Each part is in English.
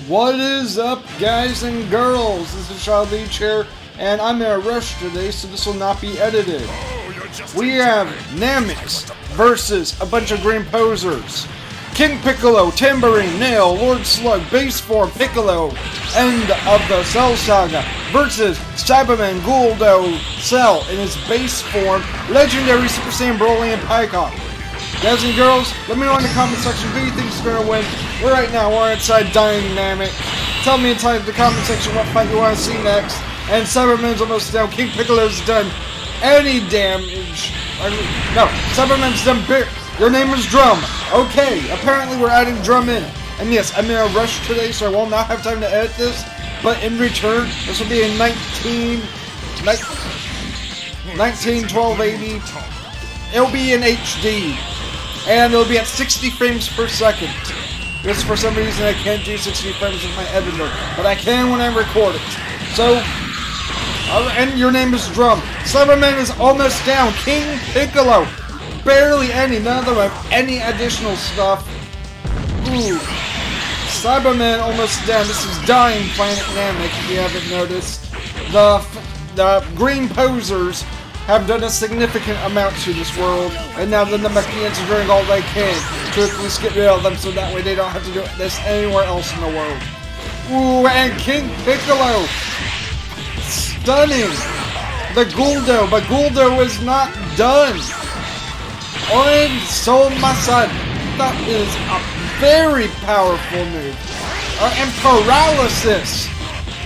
What is up, guys and girls? This is shodleech here, and I'm in a rush today, so this will not be edited. We have Namek versus a bunch of green posers. King Piccolo, Tambourine, Nail, Lord Slug, Base Form, Piccolo, End of the Cell Saga versus Cyberman, Guldo, Cell in his base form, Legendary Super Saiyan Broly and Pycon. Guys and girls, let me know in the comment section who you think is going to win. Right now, we're inside dying Namek. Tell me inside the comment section what fight you want to see next. And Cyberman's almost down. King Piccolo's done any damage. No, Cyberman's done big. Your name is Drum. Okay, apparently we're adding Drum in. And yes, I'm in a rush today, so I will not have time to edit this. But in return, this will be a 1280. It'll be in HD. And it'll be at 60 frames per second. Because for some reason I can't do 60 frames with my editor. But I can when I record it. So, and your name is Drum. Cyberman is almost down. King Piccolo. Barely any. None of them have any additional stuff. Ooh. Cyberman almost down. This is dying Planet Namek, if you haven't noticed. The green posers have done a significant amount to this world, and now the Namekians are doing all they can to at least get rid of them so that way they don't have to do this anywhere else in the world. Ooh, and King Piccolo! Stunning! The Guldo, but Guldo is not done! And so my son, that is a very powerful move. And Paralysis!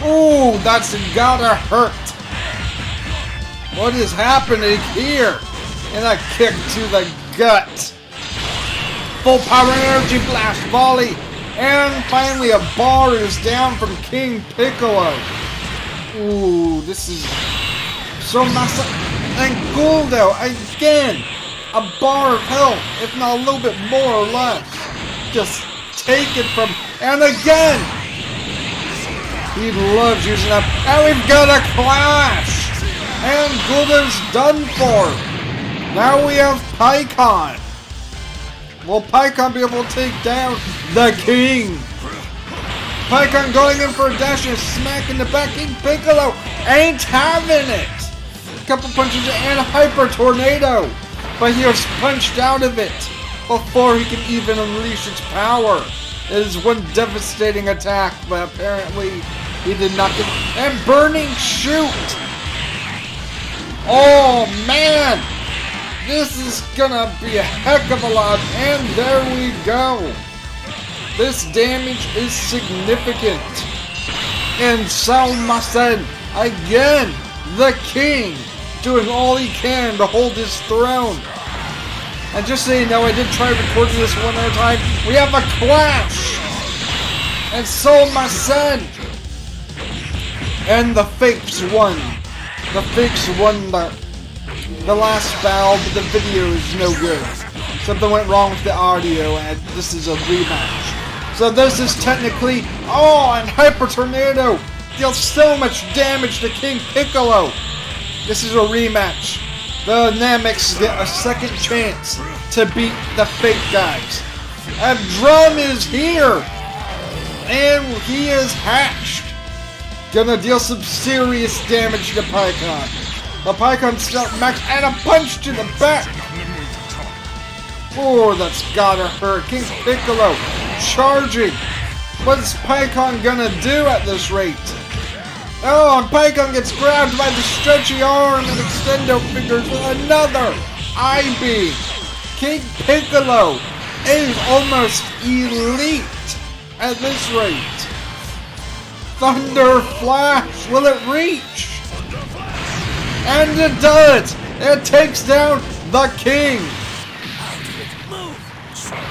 Ooh, that's gotta hurt! What is happening here? And a kick to the gut. Full power energy blast volley. And finally a bar is down from King Piccolo. Ooh, this is so massive. And Guldo, again, a bar of health, if not a little bit more or less. Just take it from, and again. He loves using that. And we've got a clash. And Guldo's done for. Now we have Pycon. Will Pycon be able to take down the King? Pycon going in for a dash and a smack in the back. King Piccolo ain't having it. A couple punches and a Hyper Tornado. But he was punched out of it before he can even unleash its power. It is one devastating attack, but apparently he did not get. And Burning Shoot. Oh man, this is gonna be a heck of a lot, and there we go. This damage is significant. And Salmasen, again, the King, doing all he can to hold his throne. And just so you know, I did try recording this one at a time. We have a clash. And Salmasen. And the fakes won. The fakes won the last battle, but the video is no good. Something went wrong with the audio, and this is a rematch. So this is technically, and Hyper Tornado deals so much damage to King Piccolo. This is a rematch. The Nameks get a second chance to beat the fake guys. And Drum is here, and he is hatched. Gonna deal some serious damage to Pycon. But Pycon's still max, and a punch to the back. Oh, that's gotta hurt. King Piccolo charging. What's Pycon gonna do at this rate? Oh, and Pycon gets grabbed by the stretchy arm and extendo fingers with another eye beam. King Piccolo is almost elite at this rate. Thunder Flash, will it reach? And it does! It takes down the King!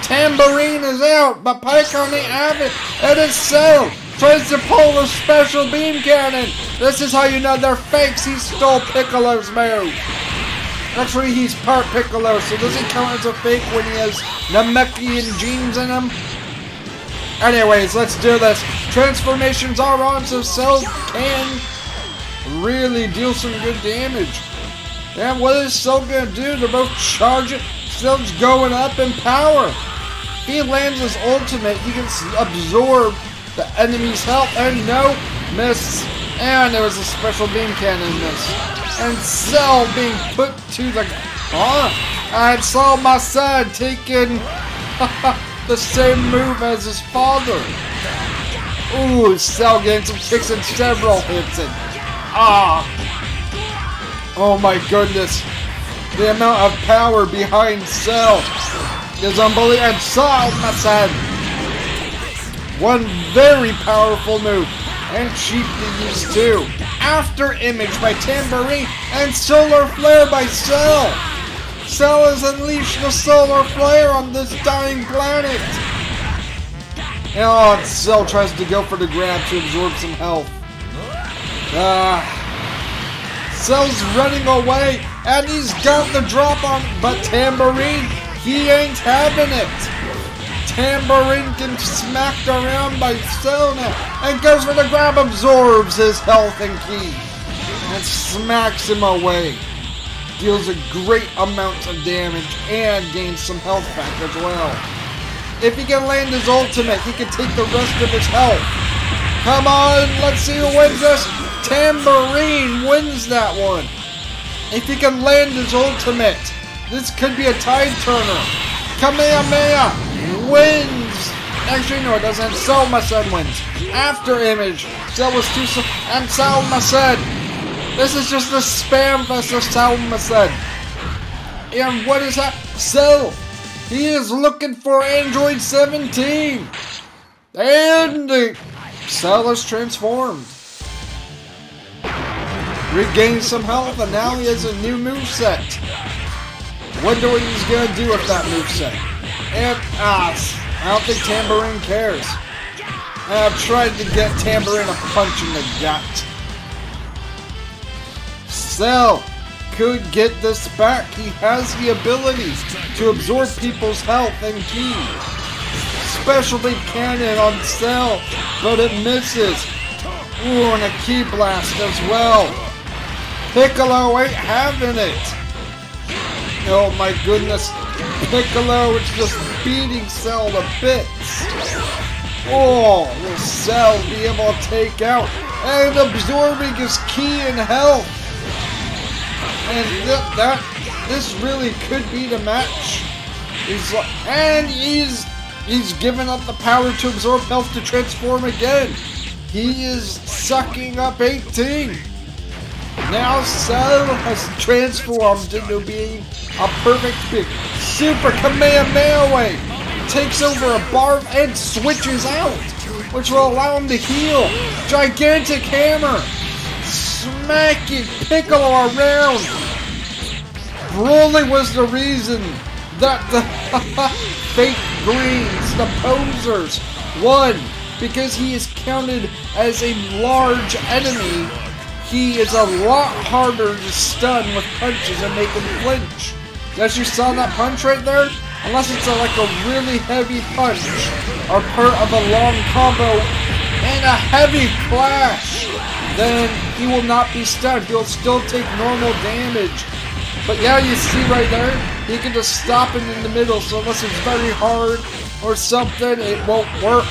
Tambourine is out, but Pycon ain't have it, and it's Cell tries to pull a special beam cannon! This is how you know they're fakes. He stole Piccolo's move! Actually, he's part Piccolo, so does he count as a fake when he has Namekian genes in him? Anyways, let's do this. Transformations are on, so Cell can really deal some good damage. And what is Cell gonna do? They're both charging. Cell's going up in power. He lands his ultimate. He can absorb the enemy's health, and no, miss. And there was a special beam cannon miss. And Cell being put to the... I saw my son taking the same move as his father. Ooh, Cell getting some kicks and several hits. And, oh my goodness. The amount of power behind Cell is unbelievable. And Cell, my son. One very powerful move. And cheap to use too. After Image by Tambourine and Solar Flare by Cell. Cell has unleashed the Solar Flare on this dying planet. And Cell tries to go for the grab to absorb some health. Cell's running away and he's got the drop on, but Tambourine, he ain't having it. Tambourine gets smacked around by Cell now and goes for the grab, absorbs his health and ki, and smacks him away. Deals a great amount of damage and gains some health back as well. If he can land his ultimate, he can take the rest of his health. Come on, let's see who wins this. Tambourine wins that one. If he can land his ultimate, this could be a tide turner. Kamehameha wins! Actually, no, it doesn't. Cell, my son wins. After Image, Cell was too slow. And Cell, my son. This is just a spam fest of Cell, my son. And what is that? Cell, he is looking for Android 17. And Cell is transformed. Regains some health, and now he has a new moveset. Wonder what he's gonna do with that moveset. And I don't think Tambourine cares. I've tried to get Tambourine a punch in the gut. Cell could get this back. He has the ability to absorb people's health and ki. Special beam cannon on Cell, but it misses. Ooh, and a ki blast as well. Piccolo ain't having it. Oh my goodness. Piccolo is just beating Cell to bits. Oh, will Cell be able to take out and absorbing his ki and health? And this really could be the match. He's given up the power to absorb health to transform again. He is sucking up 18. Now Cell has transformed into being a perfect big super Kamehameha wave. Takes over a bar and switches out, which will allow him to heal. Gigantic hammer. Smacking Piccolo around. Broly was the reason that the fake greens, the posers, won. Because he is counted as a large enemy, he is a lot harder to stun with punches and make him flinch. As you saw that punch right there, unless it's like a really heavy punch or part of a long combo and a heavy clash, then he will not be stunned. He'll still take normal damage. But yeah, you see right there, he can just stop him in the middle, so unless it's very hard or something, it won't work.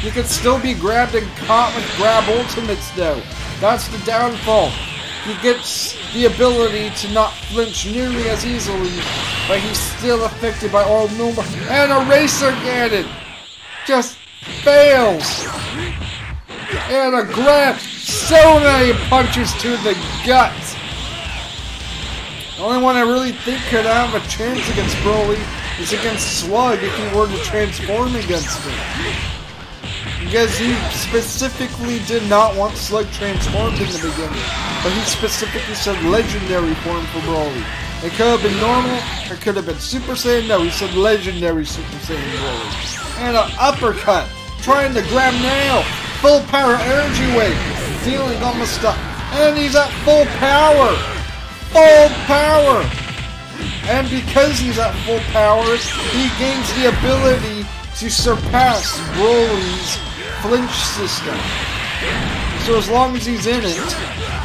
He can still be grabbed and caught with grab ultimates though. That's the downfall. He gets the ability to not flinch nearly as easily, but he's still affected by all number. And Eraser Cannon just fails. And a grab. So many punches to the gut. The only one I really think could have a chance against Broly is against Slug if he were to transform against him. Because he specifically did not want Slug transformed in the beginning. But he specifically said legendary form for Broly. It could have been normal, it could have been Super Saiyan. No, he said legendary Super Saiyan Broly. And an uppercut, trying to grab Nail. Full power energy wave, dealing almost stuck. And he's at full power. Full power. And because he's at full power, he gains the ability to surpass Broly's flinch system. So as long as he's in it,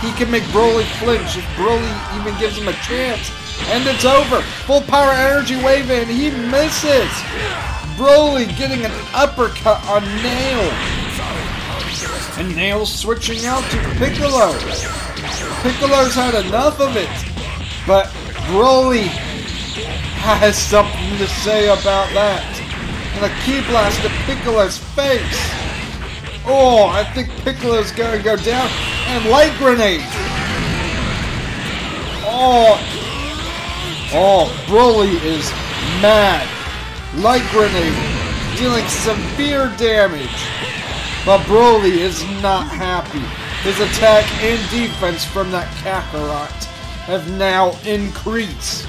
he can make Broly flinch if Broly even gives him a chance. And it's over. Full power energy wave and he misses. Broly getting an uppercut on Nail. And Nail's switching out to Piccolo. Piccolo's had enough of it. But Broly has something to say about that. And a Ki Blast to Piccolo's face. Oh, I think Piccolo's gonna go down. And Light Grenade. Oh, Broly is mad. Light Grenade dealing severe damage. But Broly is not happy. His attack and defense from that Kakarot have now increased.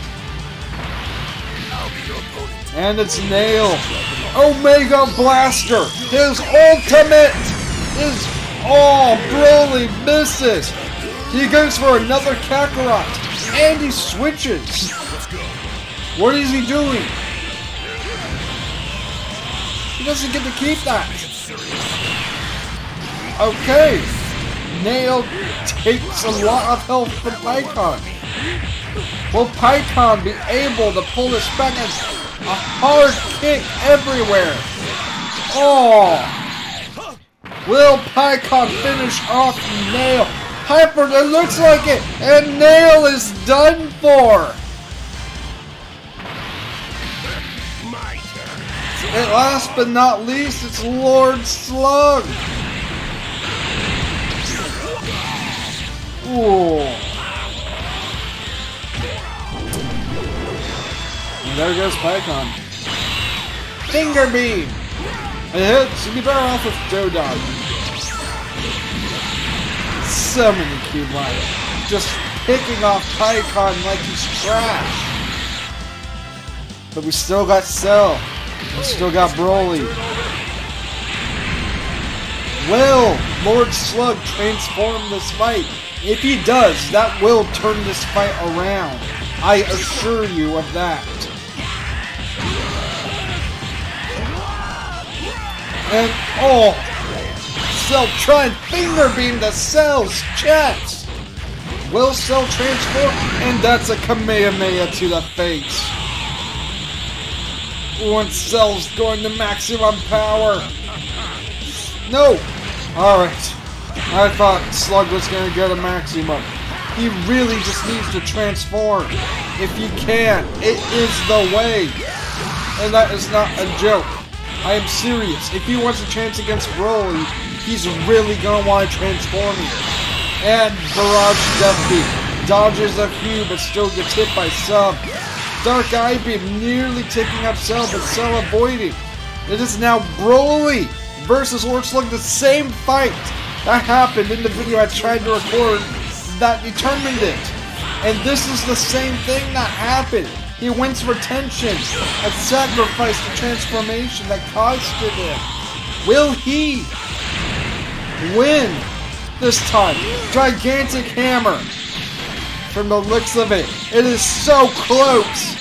And it's Nail. Omega Blaster! His ultimate is... Oh, Broly misses! He goes for another Kakarot. And he switches. What is he doing? He doesn't get to keep that. Okay. Nail takes a lot of health from Pikkon. Will Pikkon be able to pull this back? And a hard kick everywhere. Oh. Will Pikkon finish off Nail? Hyper, it looks like it. And Nail is done for. And last but not least, it's Lord Slug. Ooh. And there goes Pikkon. Finger Beam. It hits. You'd be better off with Dodog. So many Ki Blasts. Just picking off Pikkon like he's trash. But we still got Cell. We still got Broly. Will Lord Slug transform this fight? If he does, that will turn this fight around. I assure you of that. And, oh! Cell trying Finger Beam to Cell's chest! Will Cell transform? And that's a Kamehameha to the face. Once Cell's going to maximum power. No! Alright. I thought Slug was going to go to maximum. He really just needs to transform. If he can, it is the way. And that is not a joke. I am serious. If he wants a chance against Broly, he's really going to want to transform here. And Barrage Death Beam dodges a few, but still gets hit by some. Dark Eye Beam nearly taking up Cell, but Cell avoiding. It is now Broly versus Lord Slug, the same fight that happened in the video I tried to record that determined it. And this is the same thing that happened. He wins for tension and sacrificed the transformation that costed him. Will he win this time? Gigantic Hammer. From the looks of it, it is so close.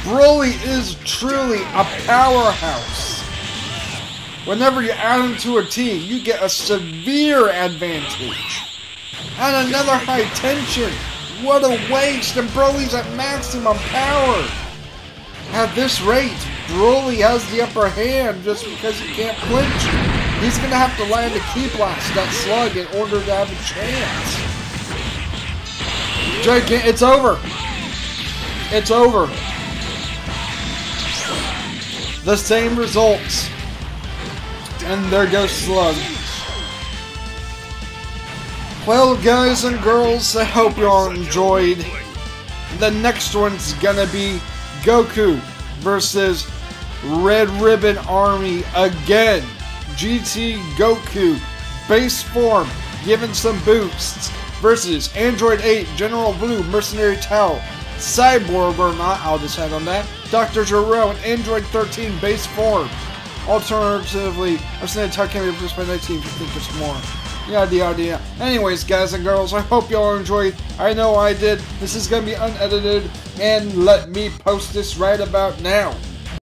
Broly is truly a powerhouse. Whenever you add him to a team, you get a severe advantage. And another high tension. What a waste, and Broly's at maximum power. At this rate, Broly has the upper hand just because he can't flinch. He's going to have to land a Ki Blast, that Slug, in order to have a chance. It's over. It's over. The same results. And there goes Slug. Well, guys and girls, I hope you all enjoyed. The next one's gonna be Goku versus Red Ribbon Army again. GT Goku, base form, given some boosts, versus Android 8, General Blue, Mercenary Tau, Cyborg or not, I'll decide on that, Dr. Gero, and Android 13, base form. Alternatively, I've seen a Tau can be replaced by 19 if you think it's more. Yada yada yada. Anyways, guys and girls, I hope you all enjoyed. I know I did. This is going to be unedited, and let me post this right about now.